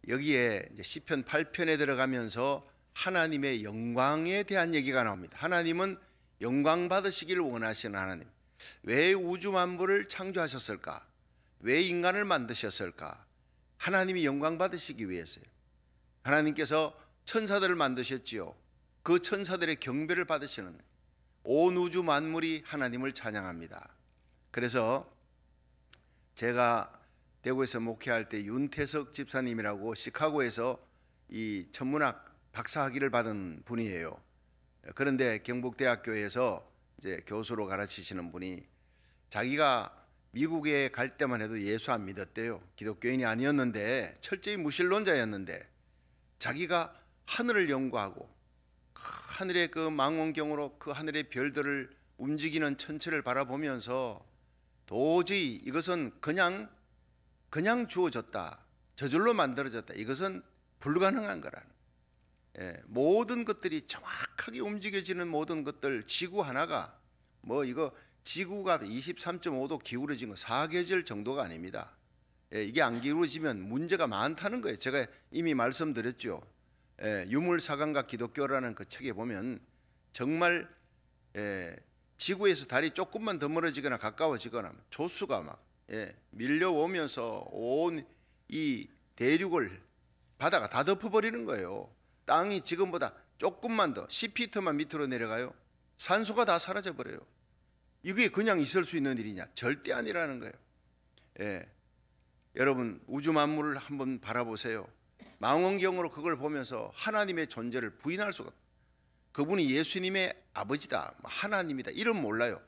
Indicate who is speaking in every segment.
Speaker 1: 여기에 이제 시편 8편에 들어가면서 하나님의 영광에 대한 얘기가 나옵니다. 하나님은 영광 받으시기를 원하시는 하나님. 왜 우주 만물을 창조하셨을까? 왜 인간을 만드셨을까? 하나님이 영광 받으시기 위해서요. 하나님께서 천사들을 만드셨지요. 그 천사들의 경배를 받으시는 온 우주 만물이 하나님을 찬양합니다. 그래서 제가 대구에서 목회할 때 윤태석 집사님이라고 시카고에서 이 천문학 박사학위를 받은 분이에요. 그런데 경북대학교에서 이제 교수로 가르치시는 분이 자기가 미국에 갈 때만 해도 예수 안 믿었대요. 기독교인이 아니었는데 철저히 무신론자였는데 자기가 하늘을 연구하고 하늘의 그 망원경으로 그 하늘의 별들을 움직이는 천체를 바라보면서 도저히 이것은 그냥 주어졌다, 저절로 만들어졌다, 이것은 불가능한 거라는. 모든 것들이 정확하게 움직여지는 모든 것들, 지구 하나가 이거 지구가 23.5도 기울어진 거 사계절 정도가 아닙니다. 이게 안 기울어지면 문제가 많다는 거예요. 제가 이미 말씀드렸죠. 유물사관과 기독교라는 그 책에 보면 정말 지구에서 달이 조금만 더 멀어지거나 가까워지거나 조수가 막 밀려오면서 온 이 대륙을 바다가 다 덮어버리는 거예요. 땅이 지금보다 조금만 더 10피트만 밑으로 내려가요. 산소가 다 사라져버려요. 이게 그냥 있을 수 있는 일이냐? 절대 아니라는 거예요. 여러분 우주 만물을 한번 바라보세요. 망원경으로 그걸 보면서 하나님의 존재를 부인할 수가 없어요. 그분이 예수님의 아버지다, 하나님이다 이런 몰라요.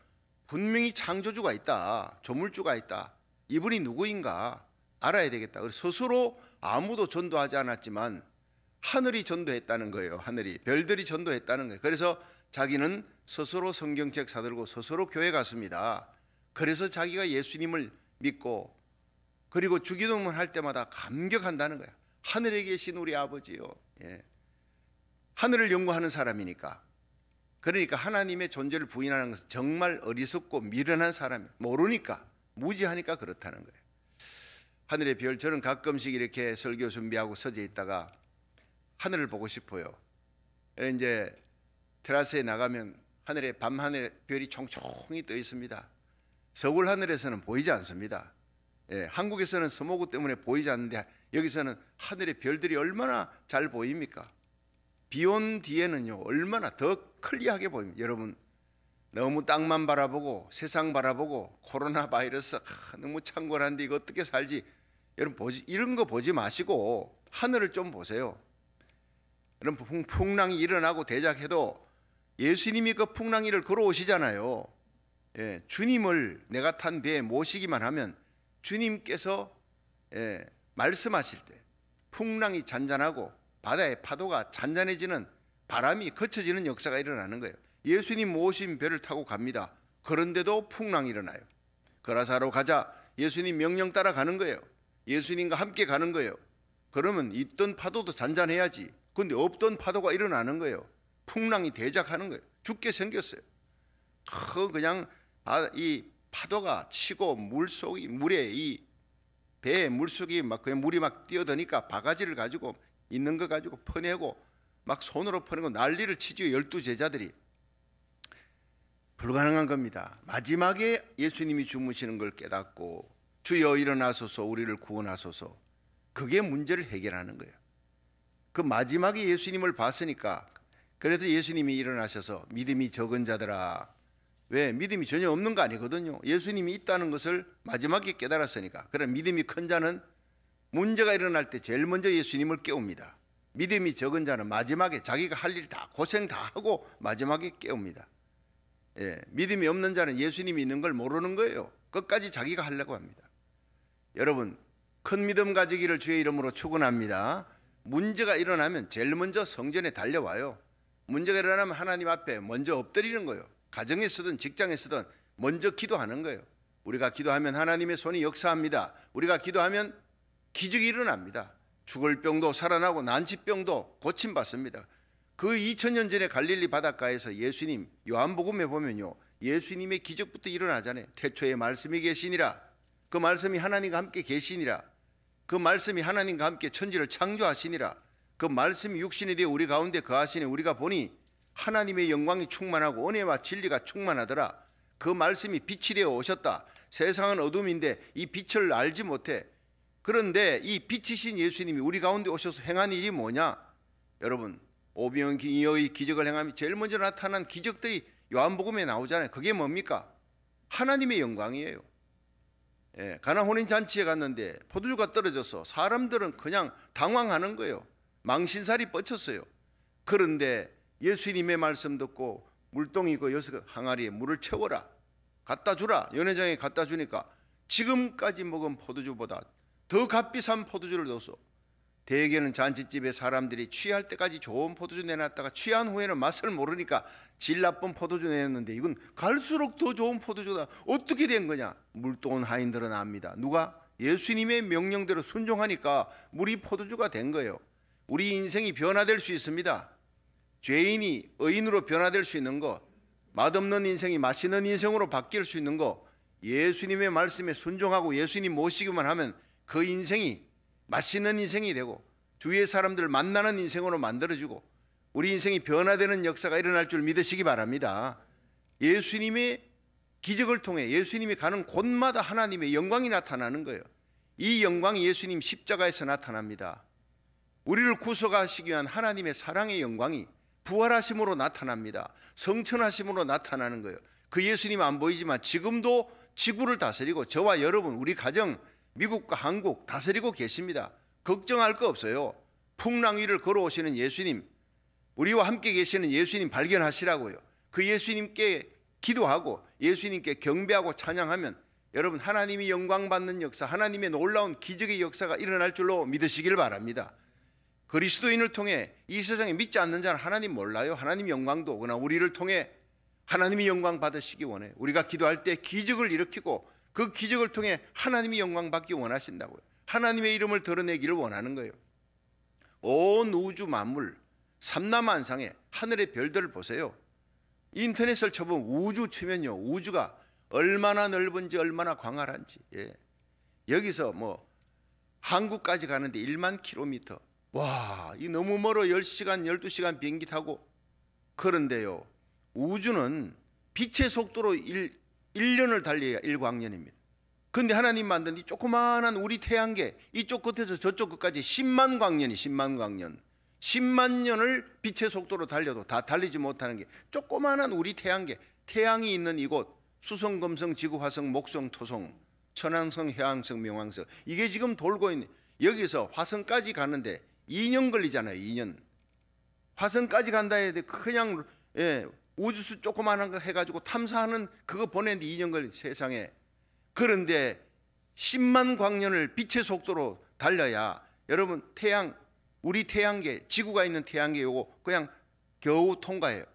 Speaker 1: 분명히 창조주가 있다, 조물주가 있다. 이분이 누구인가 알아야 되겠다. 스스로 아무도 전도하지 않았지만 하늘이 전도했다는 거예요. 하늘이, 별들이 전도했다는 거예요. 그래서 자기는 스스로 성경책 사들고 스스로 교회 갔습니다. 그래서 자기가 예수님을 믿고 그리고 주기도문 할 때마다 감격한다는 거예요. 하늘에 계신 우리 아버지요. 하늘을 연구하는 사람이니까. 그러니까 하나님의 존재를 부인하는 것은 정말 어리석고 미련한 사람이에요. 모르니까, 무지하니까 그렇다는 거예요. 하늘의 별, 저는 가끔씩 이렇게 설교 준비하고 서재 있다가 하늘을 보고 싶어요. 이제 테라스에 나가면 하늘에 밤하늘에 별이 총총히 떠 있습니다. 서울 하늘에서는 보이지 않습니다. 한국에서는 스모그 때문에 보이지 않는데 여기서는 하늘의 별들이 얼마나 잘 보입니까? 비 온 뒤에는요 얼마나 더 클리어하게 보입니다. 여러분 너무 땅만 바라보고 세상 바라보고 코로나 바이러스 너무 창궐한데 이거 어떻게 살지, 여러분 이런 거 보지 마시고 하늘을 좀 보세요. 여러분 풍랑이 일어나고 대작해도 예수님이 그 풍랑이를 걸어오시잖아요. 주님을 내가 탄 배에 모시기만 하면 주님께서 말씀하실 때 풍랑이 잔잔하고 바다의 파도가 잔잔해지는, 바람이 거쳐지는 역사가 일어나는 거예요. 예수님 모신 배를 타고 갑니다. 그런데도 풍랑이 일어나요. 그라사로 가자, 예수님 명령 따라 가는 거예요. 예수님과 함께 가는 거예요. 그러면 있던 파도도 잔잔해야지. 그런데 없던 파도가 일어나는 거예요. 풍랑이 대작하는 거예요. 죽게 생겼어요. 그냥 이 파도가 치고 물에 이 배에 물속이 막 그냥 물이 막 뛰어드니까 바가지를 가지고 있는 거 가지고 퍼내고 막 손으로 퍼내고 난리를 치죠. 12제자들이. 불가능한 겁니다. 마지막에 예수님이 주무시는 걸 깨닫고 주여 일어나소서 우리를 구원하소서, 그게 문제를 해결하는 거예요. 그 마지막에 예수님을 봤으니까. 그래서 예수님이 일어나셔서 믿음이 적은 자들아, 왜? 믿음이 전혀 없는 거 아니거든요. 예수님이 있다는 것을 마지막에 깨달았으니까. 그럼 믿음이 큰 자는 문제가 일어날 때 제일 먼저 예수님을 깨웁니다. 믿음이 적은 자는 마지막에 자기가 할 일 다 고생 다 하고 마지막에 깨웁니다. 믿음이 없는 자는 예수님이 있는 걸 모르는 거예요. 끝까지 자기가 하려고 합니다. 여러분 큰 믿음 가지기를 주의 이름으로 축원합니다. 문제가 일어나면 제일 먼저 성전에 달려와요. 문제가 일어나면 하나님 앞에 먼저 엎드리는 거예요. 가정에서든 직장에서든 먼저 기도하는 거예요. 우리가 기도하면 하나님의 손이 역사합니다. 우리가 기도하면 기적이 일어납니다. 죽을 병도 살아나고 난치병도 고침받습니다. 그 2000년 전에 갈릴리 바닷가에서 예수님, 요한복음에 보면요 예수님의 기적부터 일어나잖아요. 태초에 말씀이 계시니라, 그 말씀이 하나님과 함께 계시니라. 그 말씀이 하나님과 함께 천지를 창조하시니라. 그 말씀이 육신이 되어 우리 가운데 거하시니 우리가 보니 하나님의 영광이 충만하고 은혜와 진리가 충만하더라. 그 말씀이 빛이 되어 오셨다. 세상은 어둠인데 이 빛을 알지 못해. 그런데 이 빛이신 예수님이 우리 가운데 오셔서 행한 일이 뭐냐? 여러분, 오병이어의 기적을 행하며 제일 먼저 나타난 기적들이 요한복음에 나오잖아요. 그게 뭡니까? 하나님의 영광이에요. 가나 혼인잔치에 갔는데 포도주가 떨어져서 사람들은 그냥 당황하는 거예요. 망신살이 뻗쳤어요. 그런데 예수님의 말씀 듣고 물동이 그 여섯 항아리에 물을 채워라, 갖다 주라. 연회장에 갖다 주니까 지금까지 먹은 포도주보다 더 값비싼 포도주를 넣어서, 대개는 잔치집에 사람들이 취할 때까지 좋은 포도주 내놨다가 취한 후에는 맛을 모르니까 질 나쁜 포도주 내놨는데 이건 갈수록 더 좋은 포도주다. 어떻게 된 거냐? 물동은 하인들은 압니다. 누가? 예수님의 명령대로 순종하니까 물이 포도주가 된 거예요. 우리 인생이 변화될 수 있습니다. 죄인이 의인으로 변화될 수 있는 거, 맛없는 인생이 맛있는 인생으로 바뀔 수 있는 거, 예수님의 말씀에 순종하고 예수님 모시기만 하면 그 인생이 맛있는 인생이 되고 주위의 사람들을 만나는 인생으로 만들어주고 우리 인생이 변화되는 역사가 일어날 줄 믿으시기 바랍니다. 예수님의 기적을 통해 예수님이 가는 곳마다 하나님의 영광이 나타나는 거예요. 이 영광이 예수님 십자가에서 나타납니다. 우리를 구속하시기 위한 하나님의 사랑의 영광이 부활하심으로 나타납니다. 성천하심으로 나타나는 거예요. 그 예수님 안 보이지만 지금도 지구를 다스리고 저와 여러분, 우리 가정, 미국과 한국 다스리고 계십니다. 걱정할 거 없어요. 풍랑 위를 걸어오시는 예수님, 우리와 함께 계시는 예수님 발견하시라고요. 그 예수님께 기도하고 예수님께 경배하고 찬양하면 여러분, 하나님이 영광 받는 역사, 하나님의 놀라운 기적의 역사가 일어날 줄로 믿으시길 바랍니다. 그리스도인을 통해 이 세상에 믿지 않는 자는 하나님 몰라요. 하나님 영광도 오거나 우리를 통해 하나님이 영광 받으시기 원해요. 우리가 기도할 때 기적을 일으키고 그 기적을 통해 하나님이 영광 받기 원하신다고요. 하나님의 이름을 드러내기를 원하는 거예요. 온 우주 만물, 삼라만상에 하늘의 별들을 보세요. 인터넷을 쳐보면 우주 치면요, 우주가 얼마나 넓은지 얼마나 광활한지. 여기서 뭐 한국까지 가는데 1만 킬로미터. 와, 이 너무 멀어. 10시간 12시간 비행기 타고. 그런데요, 우주는 빛의 속도로 1년을 달려야 1광년입니다. 그런데 하나님 만든 이 조그마한 우리 태양계, 이쪽 끝에서 저쪽 끝까지 10만 광년이 10만 광년, 10만 년을 빛의 속도로 달려도 다 달리지 못하는 게 조그마한 우리 태양계, 태양이 있는 이곳, 수성, 금성, 지구, 화성, 목성, 토성, 천왕성, 해왕성, 명왕성, 이게 지금 돌고 있는, 여기서 화성까지 가는데 2년 걸리잖아요. 2년. 화성까지 간다 해야 돼. 그냥 우주수 조그마한 거 해가지고 탐사하는 그거 보내는데 2년 걸린 세상에. 그런데 10만 광년을 빛의 속도로 달려야 여러분, 태양, 우리 태양계, 지구가 있는 태양계 요거 그냥 겨우 통과해요.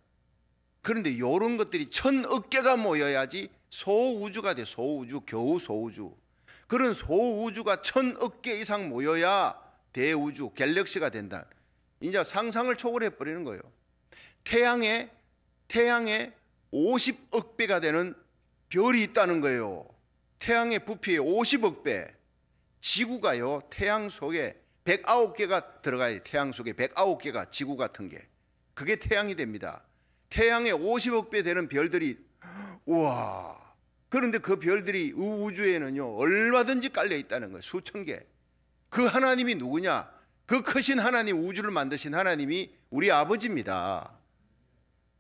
Speaker 1: 그런데 이런 것들이 1000억 개가 모여야지 소우주가 돼. 소우주, 겨우 소우주. 그런 소우주가 1000억 개 이상 모여야 대우주, 갤럭시가 된다. 이제 상상을 초월해 버리는 거예요. 태양에 50억 배가 되는 별이 있다는 거예요. 태양의 부피의 50억 배. 지구가요, 태양 속에 109개가 들어가요. 태양 속에 109개가 지구 같은 게. 그게 태양이 됩니다. 태양의 50억 배 되는 별들이, 우와. 그런데 그 별들이 우주에는요, 얼마든지 깔려 있다는 거예요. 수천 개. 그 하나님이 누구냐? 그 크신 하나님, 우주를 만드신 하나님이 우리 아버지입니다.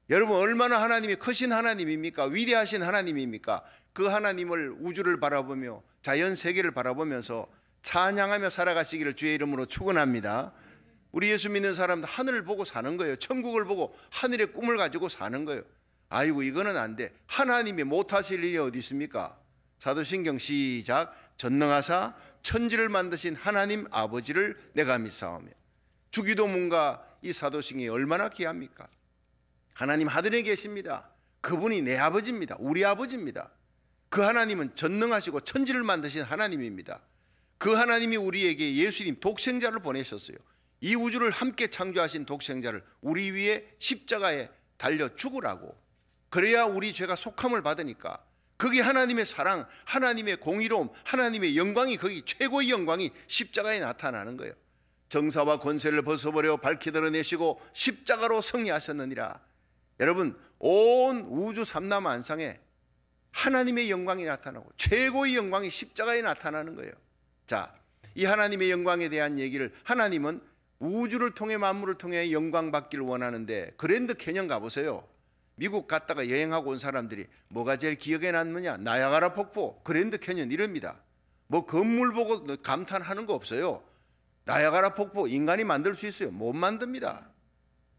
Speaker 1: 여러분, 얼마나 하나님이 크신 하나님입니까? 위대하신 하나님입니까? 그 하나님을, 우주를 바라보며 자연 세계를 바라보면서 찬양하며 살아가시기를 주의 이름으로 축원합니다. 우리 예수 믿는 사람들 하늘을 보고 사는 거예요. 천국을 보고 하늘의 꿈을 가지고 사는 거예요. 아이고, 이거는 안 돼. 하나님이 못하실 일이 어디 있습니까? 사도신경 시작. 전능하사 천지를 만드신 하나님 아버지를 내가 믿사오며. 주기도문과 이 사도신경이 얼마나 귀합니까? 하나님 하늘에 계십니다. 그분이 내 아버지입니다. 우리 아버지입니다. 그 하나님은 전능하시고 천지를 만드신 하나님입니다. 그 하나님이 우리에게 예수님 독생자를 보내셨어요. 이 우주를 함께 창조하신 독생자를 우리 위에 십자가에 달려 죽으라고. 그래야 우리 죄가 속함을 받으니까 거기 하나님의 사랑, 하나님의 공의로움, 하나님의 영광이, 거기 최고의 영광이 십자가에 나타나는 거예요. 정사와 권세를 벗어버려 밝히 드러내시고 십자가로 승리하셨느니라. 여러분, 온 우주 삼라만상에 하나님의 영광이 나타나고 최고의 영광이 십자가에 나타나는 거예요. 자, 이 하나님의 영광에 대한 얘기를, 하나님은 우주를 통해 만물을 통해 영광 받기를 원하는데, 그랜드 캐년 가보세요. 미국 갔다가 여행하고 온 사람들이 뭐가 제일 기억에 남느냐? 나야가라 폭포, 그랜드 캐년 이럽니다. 뭐 건물 보고 감탄하는 거 없어요. 나야가라 폭포 인간이 만들 수 있어요? 못 만듭니다.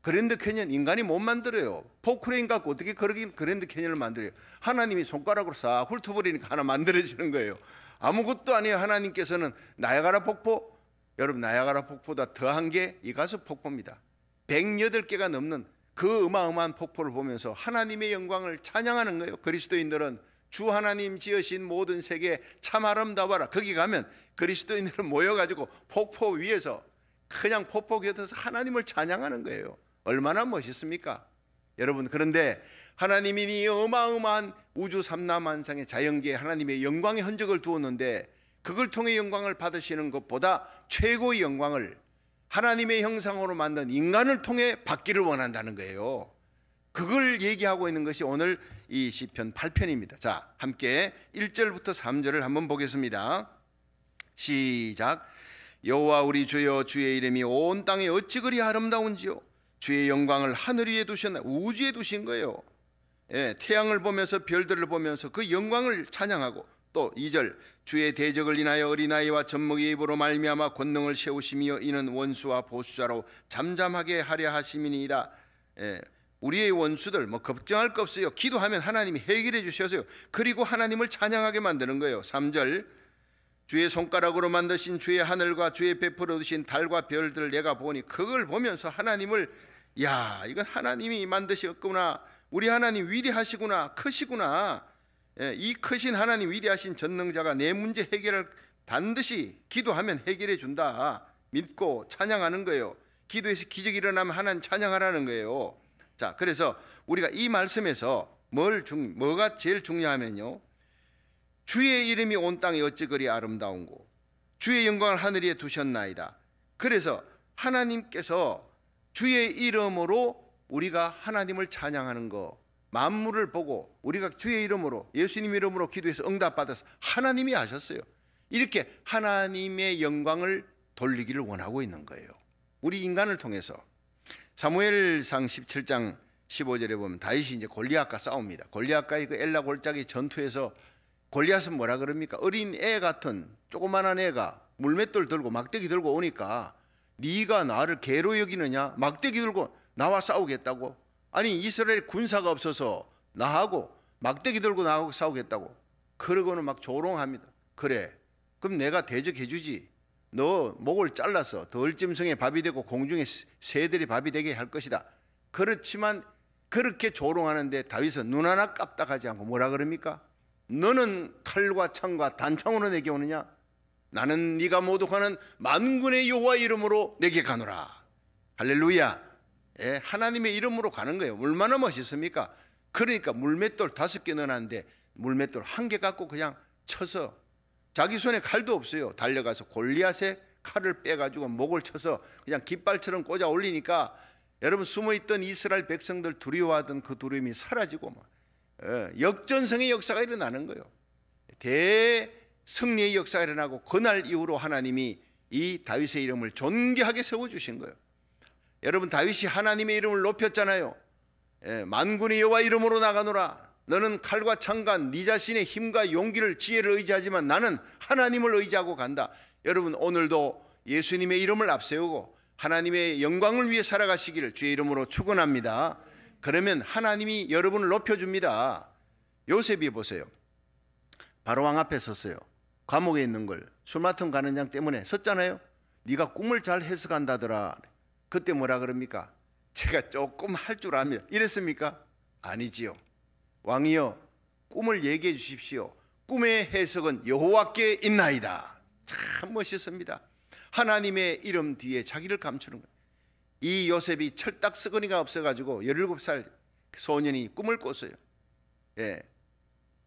Speaker 1: 그랜드 캐년 인간이 못 만들어요. 포크레인 갖고 어떻게 그랜드 캐년을 만들어요? 하나님이 손가락으로 싹 훑어버리니까 하나 만들어지는 거예요. 아무것도 아니에요. 하나님께서는 나야가라 폭포, 여러분 나야가라 폭포보다 더한 게 이가수 폭포입니다. 108개가 넘는 그 어마어마한 폭포를 보면서 하나님의 영광을 찬양하는 거예요. 그리스도인들은 주 하나님 지으신 모든 세계 참 아름다워라. 거기 가면 그리스도인들은 모여가지고 폭포 위에서 그냥 폭포 곁에서 하나님을 찬양하는 거예요. 얼마나 멋있습니까? 여러분, 그런데 하나님이 이 어마어마한 우주 삼라만상의 자연계에 하나님의 영광의 흔적을 두었는데, 그걸 통해 영광을 받으시는 것보다 최고의 영광을 하나님의 형상으로 만든 인간을 통해 받기를 원한다는 거예요. 그걸 얘기하고 있는 것이 오늘 이 시편 8편입니다. 자, 함께 1절부터 3절을 한번 보겠습니다. 시작. 여호와 우리 주여, 주의 이름이 온 땅에 어찌 그리 아름다운지요. 주의 영광을 하늘 위에 두셨나, 우주에 두신 거예요. 예, 태양을 보면서 별들을 보면서 그 영광을 찬양하고, 또 2절, 주의 대적을 인하여 어린아이와 젖먹이의 입으로 말미암아 권능을 세우시며 이는 원수와 보수자로 잠잠하게 하려 하심이니이다. 예, 우리의 원수들 뭐 걱정할 거 없어요. 기도하면 하나님이 해결해 주셔서요. 그리고 하나님을 찬양하게 만드는 거예요. 3절, 주의 손가락으로 만드신 주의 하늘과 주의 베풀어 두신 달과 별들을 내가 보니, 그걸 보면서 하나님을, 야, 이건 하나님이 만드셨구나, 우리 하나님 위대하시구나, 크시구나. 예, 이 크신 하나님, 위대하신 전능자가 내 문제 해결을 반드시 기도하면 해결해 준다 믿고 찬양하는 거예요. 기도에서 기적이 일어나면 하나님 찬양하라는 거예요. 자, 그래서 우리가 이 말씀에서 뭐가 제일 중요하면요, 주의 이름이 온 땅에 어찌 그리 아름다운고 주의 영광을 하늘 위에 두셨나이다. 그래서 하나님께서 주의 이름으로 우리가 하나님을 찬양하는 거, 만물을 보고 우리가 주의 이름으로, 예수님 이름으로 기도해서 응답받아서 하나님이 하셨어요. 이렇게 하나님의 영광을 돌리기를 원하고 있는 거예요. 우리 인간을 통해서. 사무엘상 17장 15절에 보면 다윗이 이제 골리앗과 싸웁니다. 골리앗과의 그 엘라 골짜기 전투에서 골리앗은 뭐라 그럽니까? 어린 애 같은 조그만한 애가 물맷돌 들고 막대기 들고 오니까, 네가 나를 개로 여기느냐? 막대기 들고 나와 싸우겠다고? 아니, 이스라엘 군사가 없어서 나하고 막대기 들고 나하고 싸우겠다고? 그러고는 막 조롱합니다. 그래, 그럼 내가 대적해 주지. 너 목을 잘라서 덜짐승의 밥이 되고 공중의 새들이 밥이 되게 할 것이다. 그렇지만 그렇게 조롱하는데 다윗은 눈 하나 깜빡하지 않고 뭐라 그럽니까? 너는 칼과 창과 단창으로 내게 오느냐? 나는 네가 모독하는 만군의 여호와 이름으로 내게 가노라. 할렐루야. 예, 하나님의 이름으로 가는 거예요. 얼마나 멋있습니까? 그러니까 물맷돌 5개 넣어놨는데 물맷돌 1개 갖고 그냥 쳐서, 자기 손에 칼도 없어요. 달려가서 골리앗의 칼을 빼가지고 목을 쳐서 그냥 깃발처럼 꽂아 올리니까, 여러분 숨어있던 이스라엘 백성들 두려워하던 그 두려움이 사라지고 역전성의 역사가 일어나는 거예요. 대승리의 역사가 일어나고, 그날 이후로 하나님이 이 다윗의 이름을 존귀하게 세워주신 거예요. 여러분, 다윗이 하나님의 이름을 높였잖아요. 예, 만군의 여호와 이름으로 나가노라. 너는 칼과 창과 네 자신의 힘과 용기를, 지혜를 의지하지만 나는 하나님을 의지하고 간다. 여러분, 오늘도 예수님의 이름을 앞세우고 하나님의 영광을 위해 살아가시기를 주의 이름으로 축원합니다. 그러면 하나님이 여러분을 높여줍니다. 요셉이 보세요. 바로왕 앞에 섰어요. 감옥에 있는 걸 술 맡은 가는 장 때문에 섰잖아요. 네가 꿈을 잘 해석한다더라. 그때 뭐라 그럽니까? 제가 조금 할 줄 아면 이랬습니까? 아니지요. 왕이여, 꿈을 얘기해 주십시오. 꿈의 해석은 여호와께 있나이다. 참 멋있습니다. 하나님의 이름 뒤에 자기를 감추는 거예요. 이 요셉이 철딱서거니가 없어가지고 17살 소년이 꿈을 꿨어요. 예,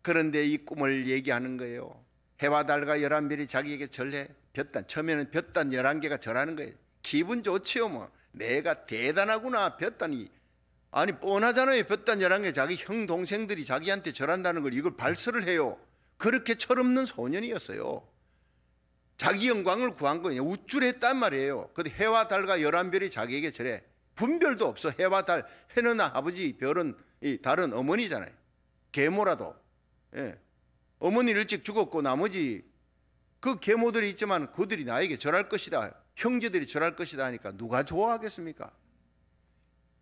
Speaker 1: 그런데 이 꿈을 얘기하는 거예요. 해와 달과 11별이 자기에게 절해. 처음에는 볕단 11개가 절하는 거예요. 기분 좋지요. 뭐 내가 대단하구나. 볕단이 아니 뻔하잖아요. 볕단 11개 자기 형 동생들이 자기한테 절한다는 걸 이걸 발설을 해요. 그렇게 철없는 소년이었어요. 자기 영광을 구한 거예요. 우쭐했단 말이에요. 근데 해와 달과 11별이 자기에게 절해. 분별도 없어. 해와 달, 해는 아버지, 별은 이 달은 어머니잖아요. 계모라도. 예. 어머니는 일찍 죽었고 나머지 그 계모들이 있지만 그들이 나에게 절할 것이다. 형제들이 절할 것이다 하니까 누가 좋아하겠습니까?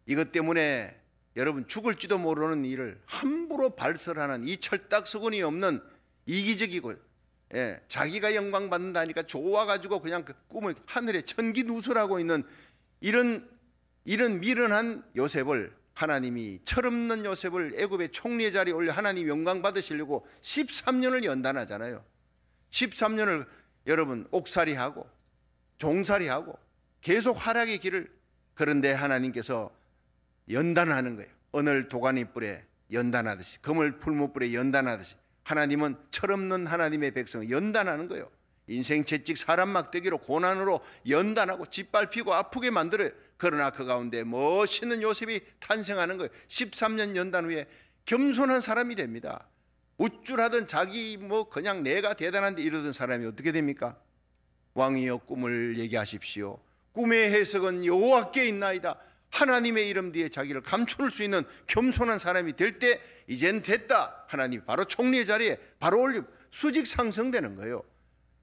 Speaker 1: 이것 때문에 여러분 죽을지도 모르는 일을 함부로 발설하는 이 철딱서근이 없는 이기적이고 자기가 영광 받는다니까 좋아가지고 그냥 그 꿈을 하늘에 천기 누설하고 있는 이런 미련한 요셉을 하나님이 철없는 요셉을 애굽의 총리의 자리에 올려 하나님 영광 받으시려고 13년을 연단하잖아요. 13년을 여러분 옥살이하고 종살이하고 계속 활약의 길을 그런데 하나님께서 연단하는 거예요. 오늘 도가니 뿔에 연단하듯이 그물 풀무불에 연단하듯이 하나님은 철없는 하나님의 백성을 연단하는 거예요. 인생 채찍 사람 막대기로 고난으로 연단하고 짓밟히고 아프게 만들어요. 그러나 그 가운데 멋있는 요셉이 탄생하는 거예요. 13년 연단 후에 겸손한 사람이 됩니다. 우쭐하던 자기 뭐 그냥 내가 대단한데 이러던 사람이 어떻게 됩니까? 왕이여 꿈을 얘기하십시오. 꿈의 해석은 여호와께 있나이다. 하나님의 이름 뒤에 자기를 감출 수 있는 겸손한 사람이 될 때 이젠 됐다. 하나님 바로 총리의 자리에 바로 올리고 수직 상승되는 거예요.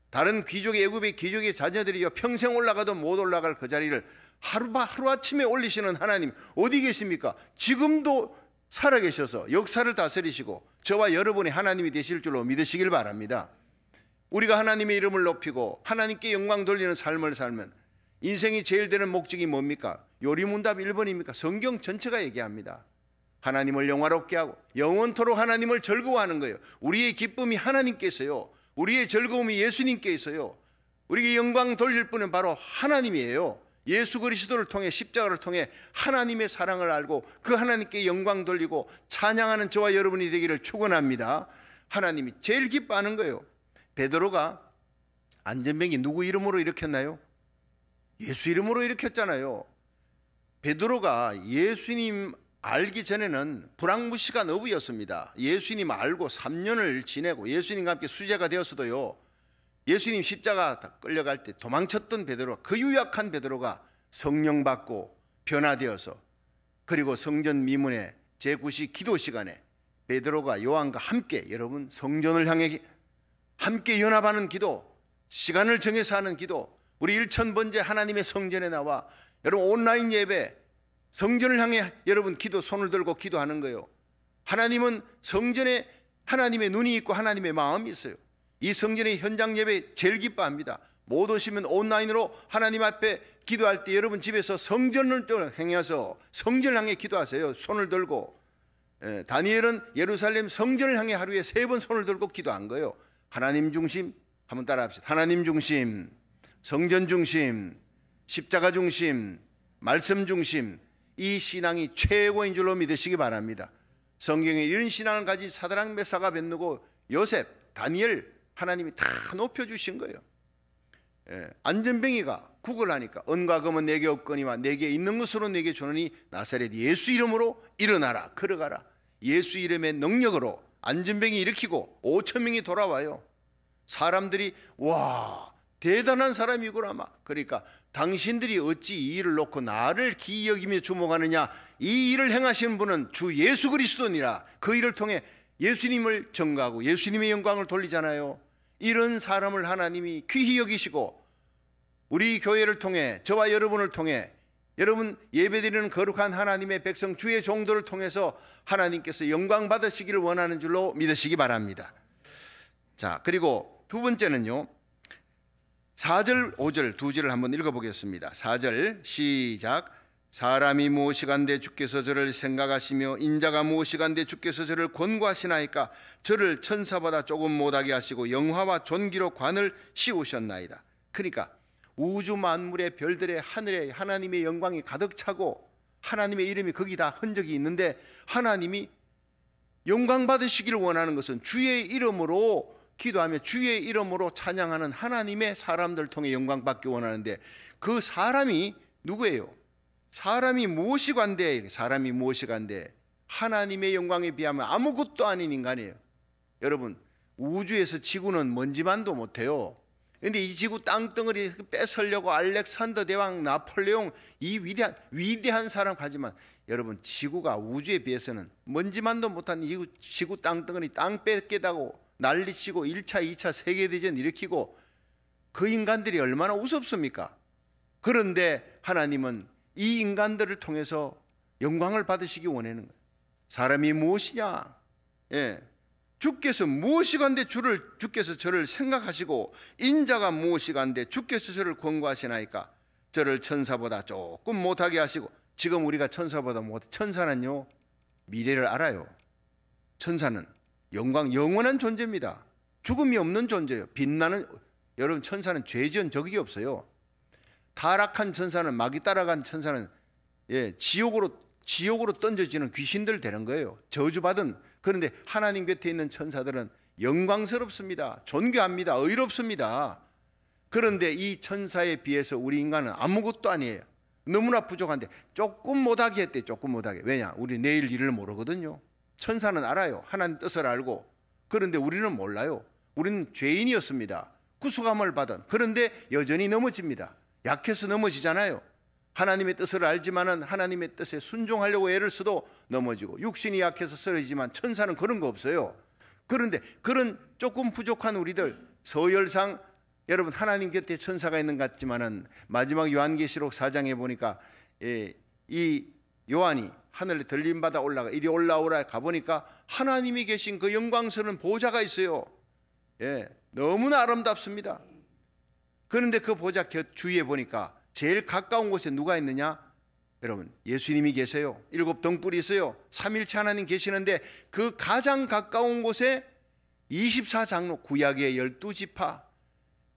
Speaker 1: 다른 귀족의 애굽의 귀족의 자녀들이 평생 올라가도 못 올라갈 그 자리를 하루아침에 올리시는 하나님 어디 계십니까? 지금도 살아계셔서 역사를 다스리시고 저와 여러분이 하나님이 되실 줄로 믿으시길 바랍니다. 우리가 하나님의 이름을 높이고 하나님께 영광 돌리는 삶을 살면 인생이 제일 되는 목적이 뭡니까? 요리문답 1번입니까? 성경 전체가 얘기합니다. 하나님을 영화롭게 하고 영원토록 하나님을 즐거워하는 거예요. 우리의 기쁨이 하나님께 있어요. 우리의 즐거움이 예수님께 있어요. 우리에게 영광 돌릴 분은 바로 하나님이에요. 예수 그리스도를 통해 십자가를 통해 하나님의 사랑을 알고 그 하나님께 영광 돌리고 찬양하는 저와 여러분이 되기를 축원합니다. 하나님이 제일 기뻐하는 거예요. 베드로가 안전뱅이 누구 이름으로 일으켰나요? 예수 이름으로 일으켰잖아요. 베드로가 예수님 알기 전에는 불황무시간 어부였습니다. 예수님 알고 3년을 지내고 예수님과 함께 수제가 되었어도요, 예수님 십자가 끌려갈 때 도망쳤던 베드로, 그 유약한 베드로가 성령 받고 변화되어서 그리고 성전 미문의 제9시 기도 시간에 베드로가 요한과 함께 여러분 성전을 향해 함께 연합하는 기도, 시간을 정해서 하는 기도, 우리 1000번째 하나님의 성전에 나와 여러분 온라인 예배 성전을 향해 여러분 기도 손을 들고 기도하는 거예요. 하나님은 성전에 하나님의 눈이 있고 하나님의 마음이 있어요. 이 성전의 현장 예배 제일 기뻐합니다. 못 오시면 온라인으로 하나님 앞에 기도할 때 여러분 집에서 성전을 향해서 성전을 향해 기도하세요. 손을 들고. 다니엘은 예루살렘 성전을 향해 하루에 3번 손을 들고 기도한 거예요. 하나님 중심, 한번 따라합시다. 하나님 중심, 성전 중심, 십자가 중심, 말씀 중심, 이 신앙이 최고인 줄로 믿으시기 바랍니다. 성경에 이런 신앙을 가진 사드락 메삭 아벳느고 요셉, 다니엘 하나님이 다 높여주신 거예요. 안전뱅이가 구걸하니까 은과 금은 내게 없거니와 내게 있는 것으로 내게 주노니 나사렛 예수 이름으로 일어나라 걸어가라. 예수 이름의 능력으로 안전뱅이 일으키고 5,000명이 돌아와요. 사람들이 와 대단한 사람이구나 막. 그러니까 당신들이 어찌 이 일을 놓고 나를 기이 여기며 주목하느냐. 이 일을 행하시는 분은 주 예수 그리스도니라. 그 일을 통해 예수님을 전가하고 예수님의 영광을 돌리잖아요. 이런 사람을 하나님이 귀히 여기시고 우리 교회를 통해 저와 여러분을 통해 여러분 예배드리는 거룩한 하나님의 백성 주의 종들을 통해서 하나님께서 영광 받으시기를 원하는 줄로 믿으시기 바랍니다. 자, 그리고 두 번째는요, 4절 5절 두 절을 한번 읽어보겠습니다. 4절 시작. 사람이 무엇이간데 주께서 저를 생각하시며 인자가 무엇이간데 주께서 저를 권고하시나이까. 저를 천사보다 조금 못하게 하시고 영화와 존귀로 관을 씌우셨나이다. 그러니까 우주 만물의 별들의 하늘에 하나님의 영광이 가득 차고 하나님의 이름이 거기다 흔적이 있는데 하나님이 영광 받으시기를 원하는 것은 주의 이름으로 기도하며 주의 이름으로 찬양하는 하나님의 사람들을 통해 영광 받기 원하는데, 그 사람이 누구예요? 사람이 무엇이 관대? 사람이 무엇이 관대? 하나님의 영광에 비하면 아무것도 아닌 인간이에요. 여러분, 우주에서 지구는 먼지만도 못해요. 그런데 이 지구 땅덩어리 뺏으려고 알렉산더 대왕, 나폴레옹, 이 위대한 사람 하지만, 여러분, 지구가 우주에 비해서는 먼지만도 못한 이 지구 땅덩어리 땅 뺏겠다고 난리치고 1차, 2차 세계대전 일으키고, 그 인간들이 얼마나 우습습니까? 그런데 하나님은 이 인간들을 통해서 영광을 받으시기 원하는 거예요. 사람이 무엇이냐? 주께서 무엇이간데 주께서 저를 생각하시고, 인자가 무엇이간데 주께서 저를 권고하시나이까? 저를 천사보다 조금 못하게 하시고. 지금 우리가 천사보다 못, 천사는요 미래를 알아요. 천사는 영원한 존재입니다. 죽음이 없는 존재예요. 빛나는, 여러분, 천사는 죄 지은 적이 없어요. 타락한 천사는, 마귀 따라간 천사는 지옥으로 던져지는 귀신들 되는 거예요. 저주받은. 그런데 하나님 곁에 있는 천사들은 영광스럽습니다. 존귀합니다. 의롭습니다. 그런데 이 천사에 비해서 우리 인간은 아무것도 아니에요. 너무나 부족한데 조금 못하게 했대. 조금 못하게. 왜냐? 우리 내일 일을 모르거든요. 천사는 알아요. 하나님 뜻을 알고. 그런데 우리는 몰라요. 우리는 죄인이었습니다. 구속함을 받은. 그런데 여전히 넘어집니다. 약해서 넘어지잖아요. 하나님의 뜻을 알지만은 하나님의 뜻에 순종하려고 애를 써도 넘어지고, 육신이 약해서 쓰러지지만 천사는 그런 거 없어요. 그런데 그런 조금 부족한 우리들, 서열상 여러분 하나님 곁에 천사가 있는 것 같지만은 마지막 요한계시록 4장에 보니까 이 요한이 하늘에 들림받아 이리 올라오라 가보니까 하나님이 계신 그 영광스러운 보좌가 있어요. 너무나 아름답습니다. 그런데 그 보좌 곁 주위에 보니까 제일 가까운 곳에 누가 있느냐? 여러분, 예수님이 계세요. 7 등불이 있어요. 삼일체 하나님 계시는데, 그 가장 가까운 곳에 24장로, 구약의 12지파,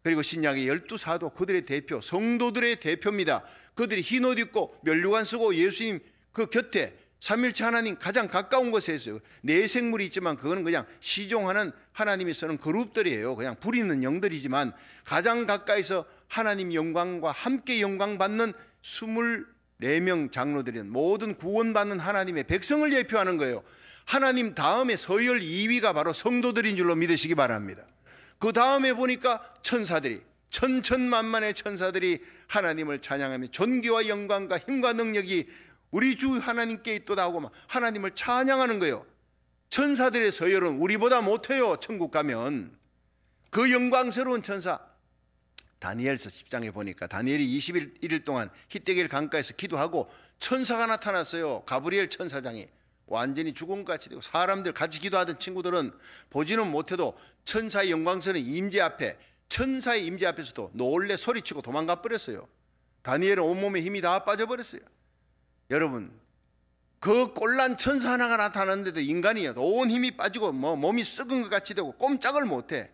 Speaker 1: 그리고 신약의 12사도, 그들의 대표, 성도들의 대표입니다. 그들이 흰옷 입고 면류관 쓰고 예수님 그 곁에 삼일체 하나님 가장 가까운 곳에 있어요. 네 생물이 있지만 그거는 그냥 시종하는 하나님이 쓰는 그룹들이에요. 그냥 부리는 영들이지만, 가장 가까이서 하나님 영광과 함께 영광 받는 24명 장로들은 모든 구원받는 하나님의 백성을 대표하는 거예요. 하나님 다음에 서열 2위가 바로 성도들인 줄로 믿으시기 바랍니다. 그 다음에 보니까 천사들이, 천천만만의 천사들이 하나님을 찬양하며 존귀와 영광과 힘과 능력이 우리 주 하나님께 있도다 하고 막 하나님을 찬양하는 거예요. 천사들의 서열은 우리보다 못해요. 천국 가면. 그 영광스러운 천사, 다니엘서 10장에 보니까 다니엘이 21일 동안 히데길 강가에서 기도하고 천사가 나타났어요. 가브리엘 천사장이 완전히 죽음같이 되고, 사람들 같이 기도하던 친구들은 보지는 못해도 천사의 영광스러운 임재 앞에, 천사의 임재 앞에서도 놀래 소리치고 도망가 버렸어요. 다니엘은 온몸에 힘이 다 빠져버렸어요. 여러분, 그 꼴난 천사 하나가 나타났는데도 인간이 온 힘이 빠지고 몸이 썩은 것 같이 되고 꼼짝을 못해.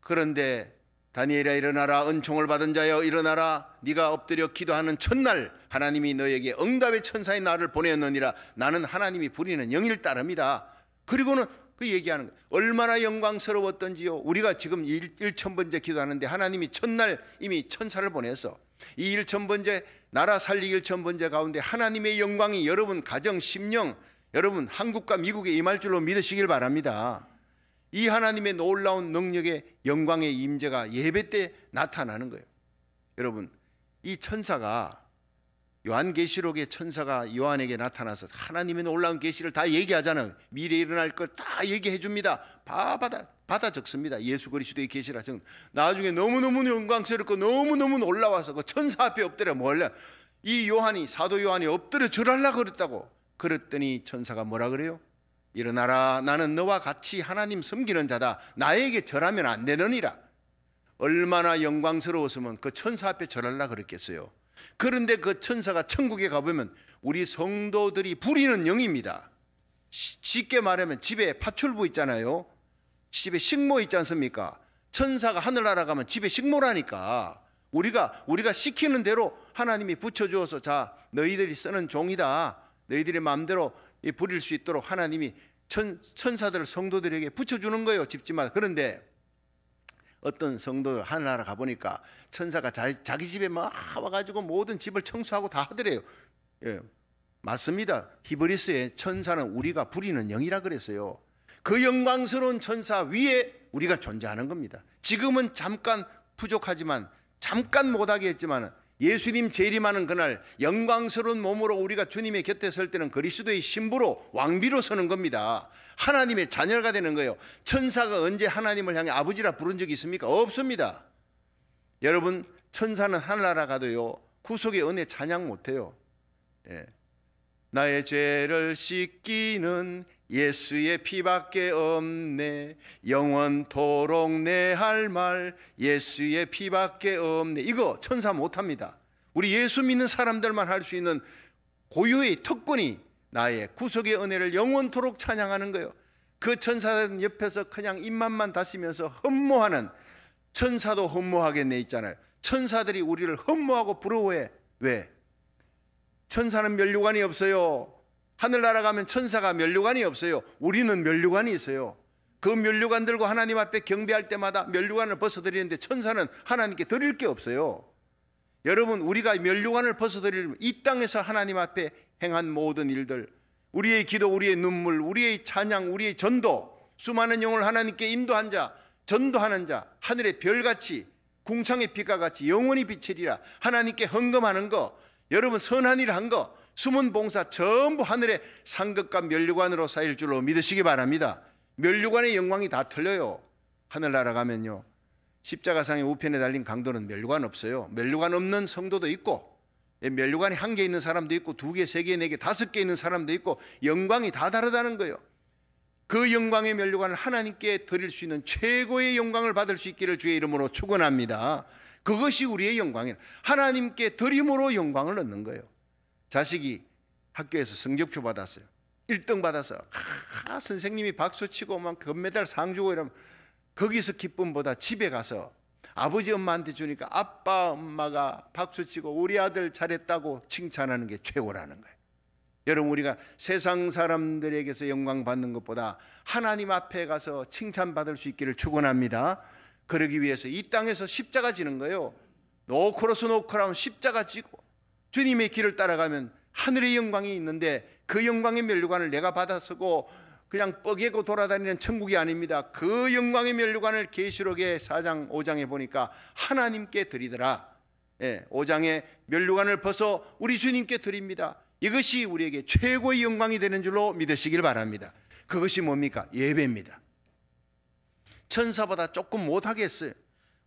Speaker 1: 그런데 다니엘아 일어나라, 은총을 받은 자여 일어나라, 네가 엎드려 기도하는 첫날 하나님이 너에게 응답의 천사의 나를 보내었느니라. 나는 하나님이 부리는 영일 따릅니다. 그리고는 그 얘기하는 거예요. 얼마나 영광스러웠던지요. 우리가 지금 1,000번째 기도하는데 하나님이 첫날 이미 천사를 보내서 이 1,000번째 나라 살리기 1,000번째 가운데 하나님의 영광이 여러분 가정, 심령, 여러분 한국과 미국에 임할 줄로 믿으시길 바랍니다. 이 하나님의 놀라운 능력의 영광의 임재가 예배 때 나타나는 거예요. 여러분, 이 천사가, 요한계시록의 천사가 요한에게 나타나서 하나님의 놀라운 계시를 다 얘기하잖아요. 미래에 일어날 것 다 얘기해 줍니다. 받아 적습니다. 예수 그리스도의 계시라. 나중에 너무너무 영광스럽고 너무너무 놀라워서 그 천사 앞에 엎드려 몰래 이 요한이, 사도 요한이 엎드려 절하려고 그랬다고. 그랬더니 천사가 뭐라 그래요? 일어나라, 나는 너와 같이 하나님 섬기는 자다. 나에게 절하면 안 되느니라. 얼마나 영광스러웠으면 그 천사 앞에 절하려고 그랬겠어요. 그런데 그 천사가 천국에 가보면 우리 성도들이 부리는 영입니다. 쉽게 말하면 집에 파출부 있잖아요. 집에 식모 있지 않습니까? 천사가 하늘나라 가면 집에 식모라니까. 우리가 시키는 대로 하나님이 붙여주어서, 자, 너희들이 쓰는 종이다. 너희들의 마음대로 부릴 수 있도록 하나님이 천사들을 성도들에게 붙여주는 거예요, 집집마다. 그런데 어떤 성도 하늘나라 가보니까 천사가 자기 집에 막 와가지고 모든 집을 청소하고 다 하더래요. 예, 맞습니다. 히브리스에 천사는 우리가 부리는 영이라 그랬어요. 그 영광스러운 천사 위에 우리가 존재하는 겁니다. 지금은 잠깐 부족하지만, 잠깐 못하게 했지만, 예수님 재림하는 그날 영광스러운 몸으로 우리가 주님의 곁에 설 때는 그리스도의 신부로, 왕비로 서는 겁니다. 하나님의 자녀가 되는 거예요. 천사가 언제 하나님을 향해 아버지라 부른 적이 있습니까? 없습니다. 여러분, 천사는 하늘나라 가도요, 구속의 은혜 찬양 못해요. 예. 나의 죄를 씻기는 예수의 피밖에 없네, 영원토록 내 할 말 예수의 피밖에 없네. 이거 천사 못합니다. 우리 예수 믿는 사람들만 할 수 있는 고유의 특권이 나의 구속의 은혜를 영원토록 찬양하는 거예요. 그 천사들은 옆에서 그냥 입만만 다시면서 흠모하는, 천사도 흠모하겠네 있잖아요. 천사들이 우리를 흠모하고 부러워해. 왜? 천사는 면류관이 없어요. 하늘나라 가면 천사가 면류관이 없어요. 우리는 면류관이 있어요. 그 면류관 들고 하나님 앞에 경배할 때마다 면류관을 벗어드리는데 천사는 하나님께 드릴 게 없어요. 여러분, 우리가 면류관을 벗어드리면 이 땅에서 하나님 앞에 행한 모든 일들, 우리의 기도, 우리의 눈물, 우리의 찬양, 우리의 전도, 수많은 영혼을 하나님께 인도한 자, 전도하는 자, 하늘의 별같이, 궁창의 빛과 같이 영원히 비치리라. 하나님께 헌금하는 거, 여러분 선한 일 한 거, 숨은 봉사 전부 하늘의 상급과 면류관으로 쌓일 줄로 믿으시기 바랍니다. 면류관의 영광이 다 틀려요. 하늘나라 가면요, 십자가상의 우편에 달린 강도는 면류관 없어요. 면류관 없는 성도도 있고, 면류관이 1개 있는 사람도 있고, 2개, 3개, 4개, 5개 있는 사람도 있고, 영광이 다 다르다는 거예요. 그 영광의 면류관을 하나님께 드릴 수 있는 최고의 영광을 받을 수 있기를 주의 이름으로 축원합니다. 그것이 우리의 영광이에요. 하나님께 드림으로 영광을 얻는 거예요. 자식이 학교에서 성적표 받았어요. 1등 받아서 선생님이 박수치고 막 금메달 상 주고 이러면, 거기서 기쁨보다 집에 가서 아버지 엄마한테 주니까 아빠 엄마가 박수치고 우리 아들 잘했다고 칭찬하는 게 최고라는 거예요. 여러분, 우리가 세상 사람들에게서 영광 받는 것보다 하나님 앞에 가서 칭찬받을 수 있기를 축원합니다. 그러기 위해서 이 땅에서 십자가 지는 거예요. 노크로스 노크라운 십자가 지고 주님의 길을 따라가면 하늘의 영광이 있는데, 그 영광의 면류관을 내가 받아서고 그냥 뻐개고 돌아다니는 천국이 아닙니다. 그 영광의 면류관을 계시록의 4장 5장에 보니까 하나님께 드리더라. 5장의 면류관을 벗어 우리 주님께 드립니다. 이것이 우리에게 최고의 영광이 되는 줄로 믿으시길 바랍니다. 그것이 뭡니까? 예배입니다. 천사보다 조금 못하겠어요.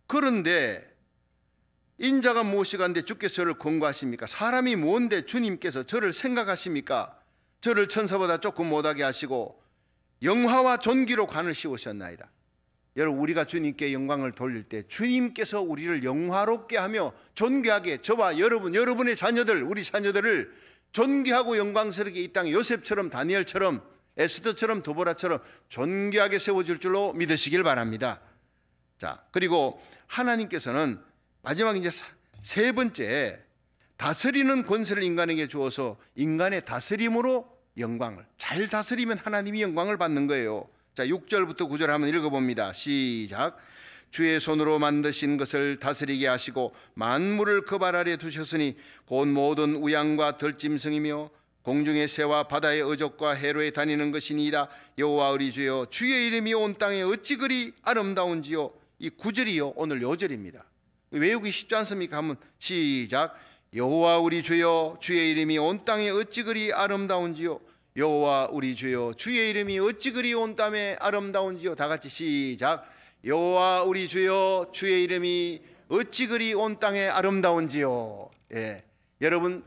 Speaker 1: 그런데 인자가 무엇이간데 주께서 저를 권고하십니까? 사람이 뭔데 주님께서 저를 생각하십니까? 저를 천사보다 조금 못하게 하시고 영화와 존귀로 관을 씌우셨나이다. 여러분, 우리가 주님께 영광을 돌릴 때 주님께서 우리를 영화롭게 하며 존귀하게, 저와 여러분, 여러분의 자녀들, 우리 자녀들을 존귀하고 영광스럽게 이 땅에 요셉처럼, 다니엘처럼, 에스더처럼, 도보라처럼 존귀하게 세워줄 줄로 믿으시길 바랍니다. 자, 그리고 하나님께서는 마지막 이제 3번째, 다스리는 권세를 인간에게 주어서 인간의 다스림으로 영광을, 잘 다스리면 하나님이 영광을 받는 거예요. 자, 6절부터 9절 한번 읽어봅니다. 시작. 주의 손으로 만드신 것을 다스리게 하시고 만물을 그 발 아래 두셨으니 곧 모든 우양과 들짐승이며 공중의 새와 바다의 어족과 해로에 다니는 것이니이다. 여호와 우리 주여, 주의 이름이 온 땅에 어찌 그리 아름다운지요. 이 9절이요, 오늘 요절입니다. 외우기 쉽지 않습니까? 한번 시작. 여호와 우리 주여, 주의 이름이 온 땅에 어찌 그리 아름다운지요. 여호와 우리 주여, 주의 이름이 어찌 그리 온 땅에 아름다운지요. 다 같이 시작. 여호와 우리 주여, 주의 이름이 어찌 그리 온 땅에 아름다운지요. 여러분,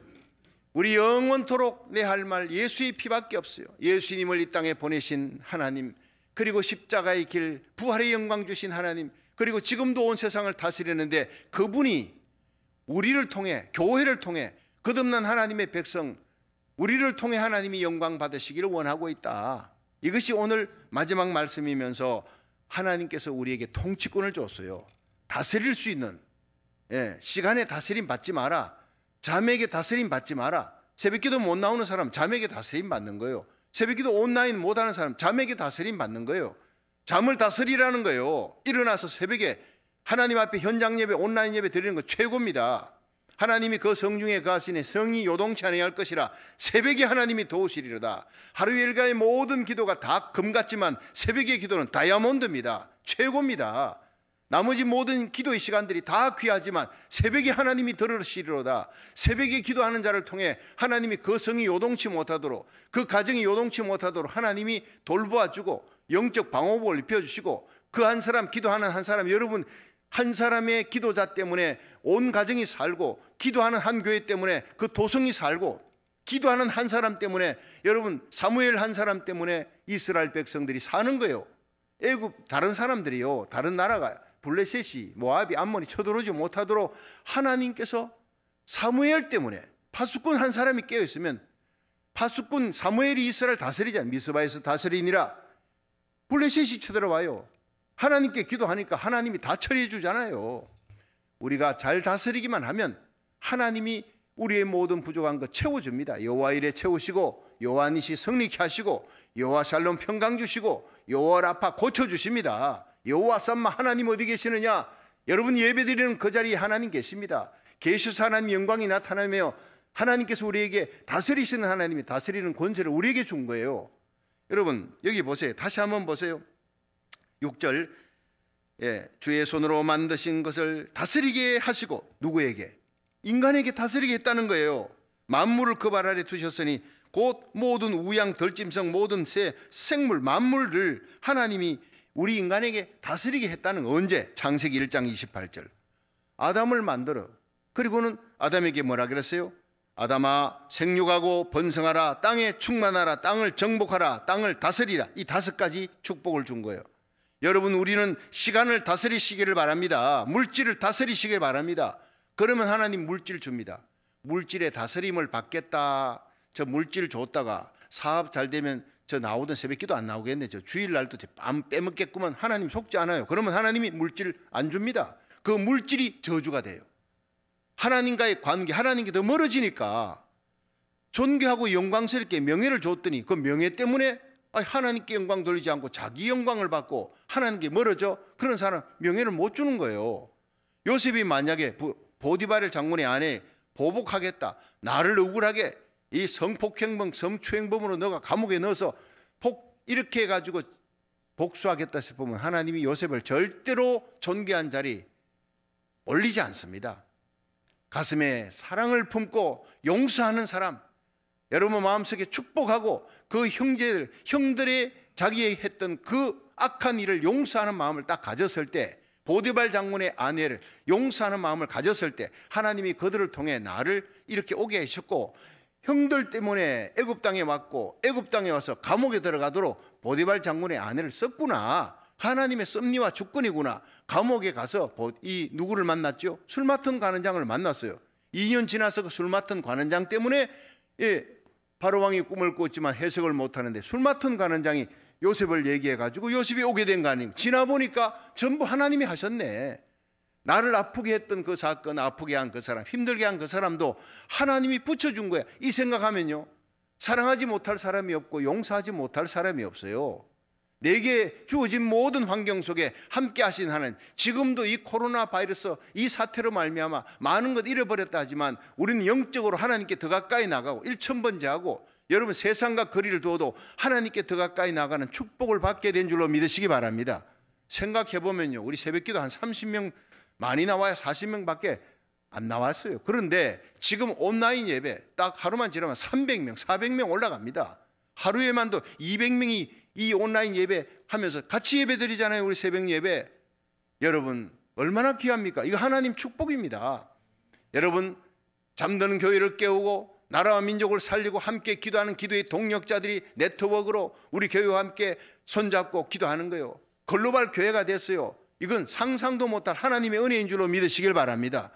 Speaker 1: 우리 영원토록 내 할 말 예수의 피밖에 없어요. 예수님을 이 땅에 보내신 하나님, 그리고 십자가의 길, 부활의 영광 주신 하나님, 그리고 지금도 온 세상을 다스리는데 그분이 우리를 통해, 교회를 통해, 거듭난 하나님의 백성, 우리를 통해 하나님이 영광 받으시기를 원하고 있다. 이것이 오늘 마지막 말씀이면서 하나님께서 우리에게 통치권을 줬어요. 다스릴 수 있는, 시간에 다스림 받지 마라. 자매에게 다스림 받지 마라. 새벽기도 못 나오는 사람 자매에게 다스림 받는 거예요. 새벽기도 온라인 못하는 사람 잠에게 다스림 받는 거예요. 잠을 다스리라는 거예요. 일어나서 새벽에 하나님 앞에 현장 예배, 온라인 예배 드리는 거 최고입니다. 하나님이 그 성중에 거하시니 성이 요동치 아니할 것이라. 새벽에 하나님이 도우시리로다. 하루 일과의 모든 기도가 다 금 같지만 새벽의 기도는 다이아몬드입니다. 최고입니다. 나머지 모든 기도의 시간들이 다 귀하지만 새벽에 하나님이 들으시리로다. 새벽에 기도하는 자를 통해 하나님이 그 성이 요동치 못하도록, 그 가정이 요동치 못하도록 하나님이 돌보아주고 영적 방어복을 입혀주시고, 그 한 사람, 기도하는 한 사람, 여러분 한 사람의 기도자 때문에 온 가정이 살고, 기도하는 한 교회 때문에 그 도성이 살고, 기도하는 한 사람 때문에, 여러분 사무엘 한 사람 때문에 이스라엘 백성들이 사는 거예요. 애굽 다른 사람들이요, 다른 나라가 블레셋이, 모압이, 암몬이 쳐들어오지 못하도록 하나님께서 사무엘 때문에, 파수꾼 한 사람이 깨어있으면, 파수꾼 사무엘이 이스라엘 다스리잖아요. 미스바에서 다스리니라. 블레셋이 쳐들어와요. 하나님께 기도하니까 하나님이 다 처리해 주잖아요. 우리가 잘 다스리기만 하면 하나님이 우리의 모든 부족한 것 채워줍니다. 여호와 이레 채우시고, 여호와 니시 성리케 하시고, 여호와 샬롬 평강 주시고, 여호와 라파 고쳐주십니다. 여호와 쌈마 하나님 어디 계시느냐? 여러분 예배드리는 그 자리에 하나님 계십니다. 계시사 하나님 영광이 나타나며 하나님께서 우리에게 다스리시는, 하나님이 다스리는 권세를 우리에게 준 거예요. 여러분 여기 보세요. 다시 한번 보세요. 6절, 주의 손으로 만드신 것을 다스리게 하시고, 누구에게? 인간에게 다스리게 했다는 거예요. 만물을 그 발 아래 두셨으니 곧 모든 우양 덜짐승 모든 새 생물 만물을 하나님이 우리 인간에게 다스리게 했다는 거. 언제? 창세기 1장 28절. 아담을 만들어, 그리고는 아담에게 뭐라 그랬어요? 아담아 생육하고 번성하라, 땅에 충만하라, 땅을 정복하라, 땅을 다스리라. 이 5가지 축복을 준 거예요. 여러분 우리는 시간을 다스리시기를 바랍니다. 물질을 다스리시기를 바랍니다. 그러면 하나님 물질 줍니다. 물질의 다스림을 받겠다. 저 물질 줬다가 사업 잘 되면 저 나오던 새벽기도 안 나오겠네, 저 주일날도 안 빼먹겠구만. 하나님 속지 않아요. 그러면 하나님이 물질 안 줍니다. 그 물질이 저주가 돼요. 하나님과의 관계, 하나님께 더 멀어지니까. 존귀하고 영광스럽게 명예를 줬더니 그 명예 때문에 하나님께 영광 돌리지 않고 자기 영광을 받고 하나님께 멀어져. 그런 사람 명예를 못 주는 거예요. 요셉이 만약에 보디발 장군의 아내 보복하겠다, 나를 억울하게 이 성폭행범, 성추행범으로 너가 감옥에 넣어서 이렇게 해가지고 복수하겠다 싶으면 하나님이 요셉을 절대로 존귀한 자리 올리지 않습니다. 가슴에 사랑을 품고 용서하는 사람, 여러분 마음속에 축복하고 그 형들의 자기의 했던 그 악한 일을 용서하는 마음을 딱 가졌을 때, 보디발 장군의 아내를 용서하는 마음을 가졌을 때 하나님이 그들을 통해 나를 이렇게 오게 하셨고, 형들 때문에 애굽 땅에 왔고 애굽 땅에 와서 감옥에 들어가도록 보디발 장군의 아내를 썼구나. 하나님의 섭리와 주권이구나. 감옥에 가서 이 누구를 만났죠? 술 맡은 관원장을 만났어요. 2년 지나서 그 술 맡은 관원장 때문에 바로왕이 꿈을 꿨지만 해석을 못하는데 술 맡은 관원장이 요셉을 얘기해가지고 요셉이 오게 된 거 아닙니까? 지나보니까 전부 하나님이 하셨네. 나를 아프게 했던 그 사건, 아프게 한 그 사람, 힘들게 한 그 사람도 하나님이 붙여준 거야. 이 생각하면요, 사랑하지 못할 사람이 없고 용서하지 못할 사람이 없어요. 내게 주어진 모든 환경 속에 함께 하신 하나님, 지금도 이 코로나 바이러스 이 사태로 말미암아 많은 것 잃어버렸다 하지만 우리는 영적으로 하나님께 더 가까이 나가고 1000번째하고 여러분 세상과 거리를 두어도 하나님께 더 가까이 나가는 축복을 받게 된 줄로 믿으시기 바랍니다. 생각해보면요, 우리 새벽기도 한 30명 많이 나와야 40명밖에 안 나왔어요. 그런데 지금 온라인 예배 딱 하루만 지나면 300명, 400명 올라갑니다. 하루에만도 200명이 이 온라인 예배 하면서 같이 예배 드리잖아요. 우리 새벽 예배. 여러분 얼마나 귀합니까? 이거 하나님 축복입니다. 여러분 잠드는 교회를 깨우고 나라와 민족을 살리고 함께 기도하는 기도의 동력자들이 네트워크로 우리 교회와 함께 손잡고 기도하는 거예요. 글로벌 교회가 됐어요. 이건 상상도 못할 하나님의 은혜인 줄로 믿으시길 바랍니다.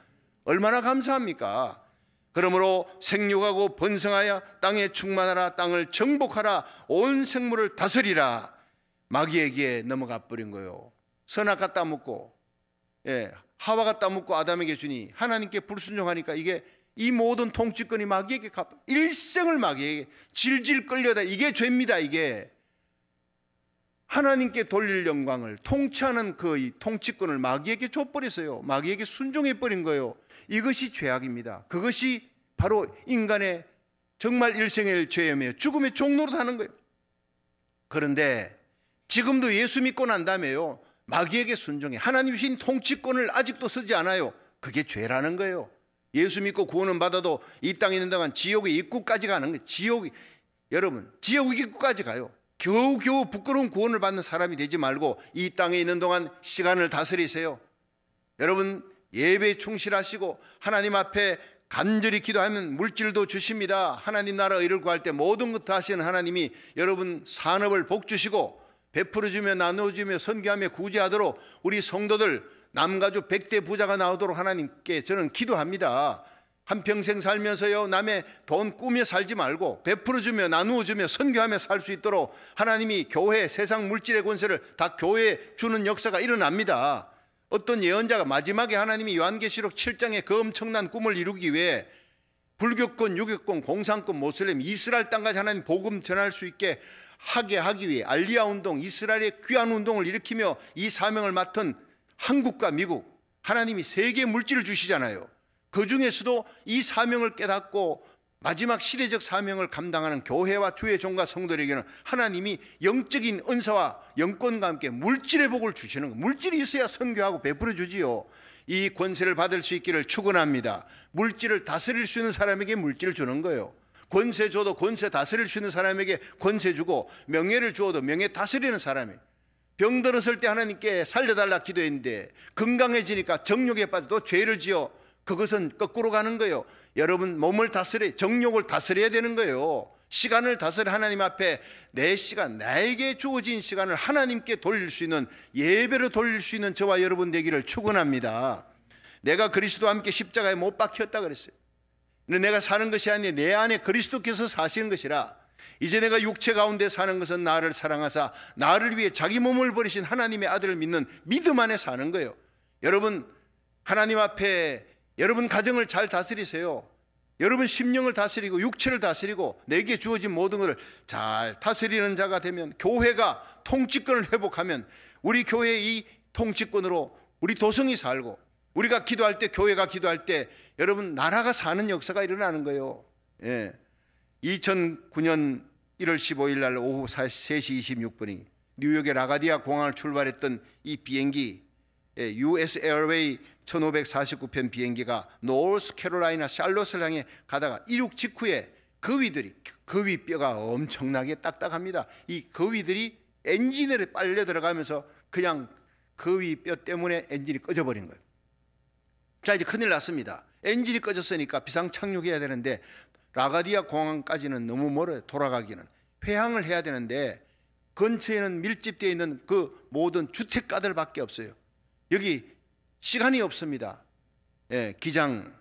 Speaker 1: 얼마나 감사합니까? 그러므로 생육하고 번성하여 땅에 충만하라, 땅을 정복하라, 온 생물을 다스리라. 마귀에게 넘어가 버린 거예요. 선악 갖다 묻고 하와 갖다 묻고 아담에게 주니 하나님께 불순종하니까 이게 이 모든 통치권이 마귀에게 일생을 마귀에게 질질 끌려다. 이게 죄입니다. 이게 하나님께 돌릴 영광을 통치하는 그 통치권을 마귀에게 줘버렸어요. 마귀에게 순종해버린 거예요. 이것이 죄악입니다. 그것이 바로 인간의 정말 일생의 죄이며 죽음의 종로로 하는 거예요. 그런데 지금도 예수 믿고 난 다음에요, 마귀에게 순종해 하나님 주신 통치권을 아직도 쓰지 않아요. 그게 죄라는 거예요. 예수 믿고 구원은 받아도 이 땅에 있는 동안 지옥의 입구까지 가는 거예요. 여러분, 지옥의 입구까지 가요. 겨우겨우 부끄러운 구원을 받는 사람이 되지 말고 이 땅에 있는 동안 시간을 다스리세요. 여러분, 예배에 충실하시고 하나님 앞에 간절히 기도하면 물질도 주십니다. 하나님 나라 의를 구할 때 모든 것 다 하시는 하나님이 여러분 산업을 복주시고 베풀어주며 나누어주며 선교하며 구제하도록 우리 성도들 남가주 100대 부자가 나오도록 하나님께 저는 기도합니다. 한평생 살면서요, 남의 돈 꾸며 살지 말고 베풀어주며 나누어주며 선교하며 살 수 있도록 하나님이 교회, 세상 물질의 권세를 다 교회에 주는 역사가 일어납니다. 어떤 예언자가 마지막에 하나님이 요한계시록 7장에 그 엄청난 꿈을 이루기 위해 불교권, 유교권, 공산권, 모슬렘, 이스라엘 땅까지 하나님 복음 전할 수 있게 하기 위해 알리야 운동, 이스라엘의 귀한 운동을 일으키며 이 사명을 맡은 한국과 미국, 하나님이 세계 물질을 주시잖아요. 그 중에서도 이 사명을 깨닫고 마지막 시대적 사명을 감당하는 교회와 주의 종과 성도들에게는 하나님이 영적인 은사와 영권과 함께 물질의 복을 주시는 거예요. 물질이 있어야 선교하고 베풀어 주지요. 이 권세를 받을 수 있기를 축원합니다. 물질을 다스릴 수 있는 사람에게 물질을 주는 거예요. 권세 줘도 권세 다스릴 수 있는 사람에게 권세 주고, 명예를 주어도 명예 다스리는 사람이에요. 병 들었을 때 하나님께 살려달라 기도했는데 건강해지니까 정욕에 빠져 또 죄를 지어. 그것은 거꾸로 가는 거예요. 여러분, 몸을 정욕을 다스려야 되는 거예요. 시간을 다스려 하나님 앞에 내 시간, 나에게 주어진 시간을 하나님께 돌릴 수 있는, 예배로 돌릴 수 있는 저와 여러분 되기를 축원합니다. 내가 그리스도와 함께 십자가에 못 박혔다 그랬어요. 내가 사는 것이 아니라 내 안에 그리스도께서 사시는 것이라. 이제 내가 육체 가운데 사는 것은 나를 사랑하사 나를 위해 자기 몸을 버리신 하나님의 아들을 믿는 믿음 안에 사는 거예요. 여러분, 하나님 앞에 여러분 가정을 잘 다스리세요. 여러분 심령을 다스리고 육체를 다스리고 내게 주어진 모든 것을 잘 다스리는 자가 되면, 교회가 통치권을 회복하면 우리 교회의 이 통치권으로 우리 도성이 살고, 우리가 기도할 때, 교회가 기도할 때 여러분 나라가 사는 역사가 일어나는 거예요. 2009년 1월 15일 날 오후 3시 26분이 뉴욕의 라가디아 공항을 출발했던 이 비행기, US 에어웨이 1549편 비행기가 노스캐롤라이나 샬롯을 향해 가다가 이륙 직후에 거위뼈가 엄청나게 딱딱합니다. 이 거위들이 엔진에 빨려 들어가면서 그냥 거위뼈 때문에 엔진이 꺼져버린 거예요. 자, 이제 큰일 났습니다. 엔진이 꺼졌으니까 비상 착륙해야 되는데 라가디아 공항까지는 너무 멀어요. 돌아가기는 회항을 해야 되는데 근처에는 밀집되어 있는 그 모든 주택가들밖에 없어요. 여기 시간이 없습니다. 기장,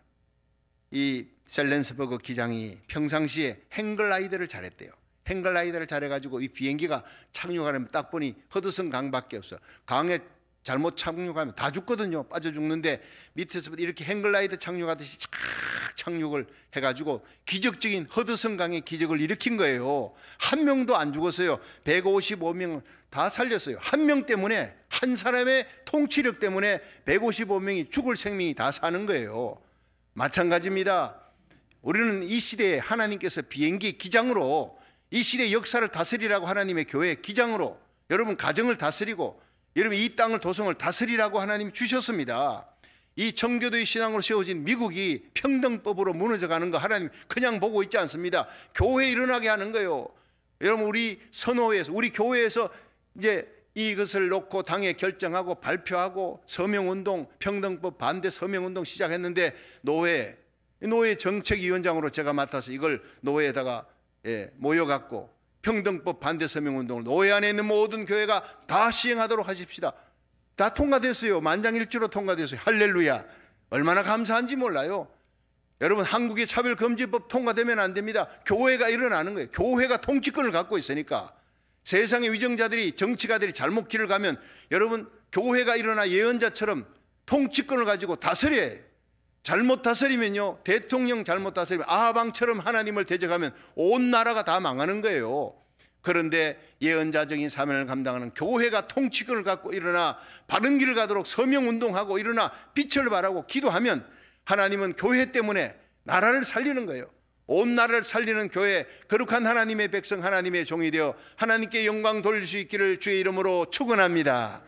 Speaker 1: 이 셀렌스버그 기장이 평상시에 행글라이드를 잘했대요. 행글라이드를 잘해가지고 이 비행기가 착륙하려면 딱 보니 허드슨 강밖에 없어. 강에 잘못 착륙하면 다 죽거든요. 빠져 죽는데 밑에서부터 이렇게 행글라이드 착륙하듯이 착 착륙을 해가지고 기적적인 허드슨 강의 기적을 일으킨 거예요. 한 명도 안 죽었어요. 155명 다 살렸어요. 한 명 때문에, 한 사람의 통치력 때문에 155명이 죽을 생명이 다 사는 거예요. 마찬가지입니다. 우리는 이 시대에 하나님께서 비행기 기장으로, 이 시대의 역사를 다스리라고 하나님의 교회 기장으로 여러분 가정을 다스리고 여러분 이 땅을, 도성을 다스리라고 하나님 주셨습니다. 이 청교도의 신앙으로 세워진 미국이 평등법으로 무너져가는 거 하나님 그냥 보고 있지 않습니다. 교회 일어나게 하는 거예요. 여러분, 우리 선호회에서, 우리 교회에서 이제 이것을 놓고 당에 결정하고 발표하고 서명운동, 평등법 반대 서명운동 시작했는데 노회 정책위원장으로 제가 맡아서 이걸 노회에다가 모여갖고 평등법 반대 서명운동을 노회 안에 있는 모든 교회가 다 시행하도록 하십시다. 다 통과됐어요. 만장일치로 통과됐어요. 할렐루야. 얼마나 감사한지 몰라요. 여러분, 한국의 차별금지법 통과되면 안 됩니다. 교회가 일어나는 거예요. 교회가 통치권을 갖고 있으니까. 세상의 위정자들이, 정치가들이 잘못 길을 가면 여러분 교회가 일어나 예언자처럼 통치권을 가지고 다스려야 해요. 잘못 다스리면요, 대통령 잘못 다스리면 아하방처럼 하나님을 대적하면 온 나라가 다 망하는 거예요. 그런데 예언자적인 사명을 감당하는 교회가 통치권을 갖고 일어나 바른 길을 가도록 서명운동하고 일어나 빛을 발하고 기도하면 하나님은 교회 때문에 나라를 살리는 거예요. 온 나라를 살리는 교회, 거룩한 하나님의 백성, 하나님의 종이 되어 하나님께 영광 돌릴 수 있기를 주의 이름으로 축원합니다.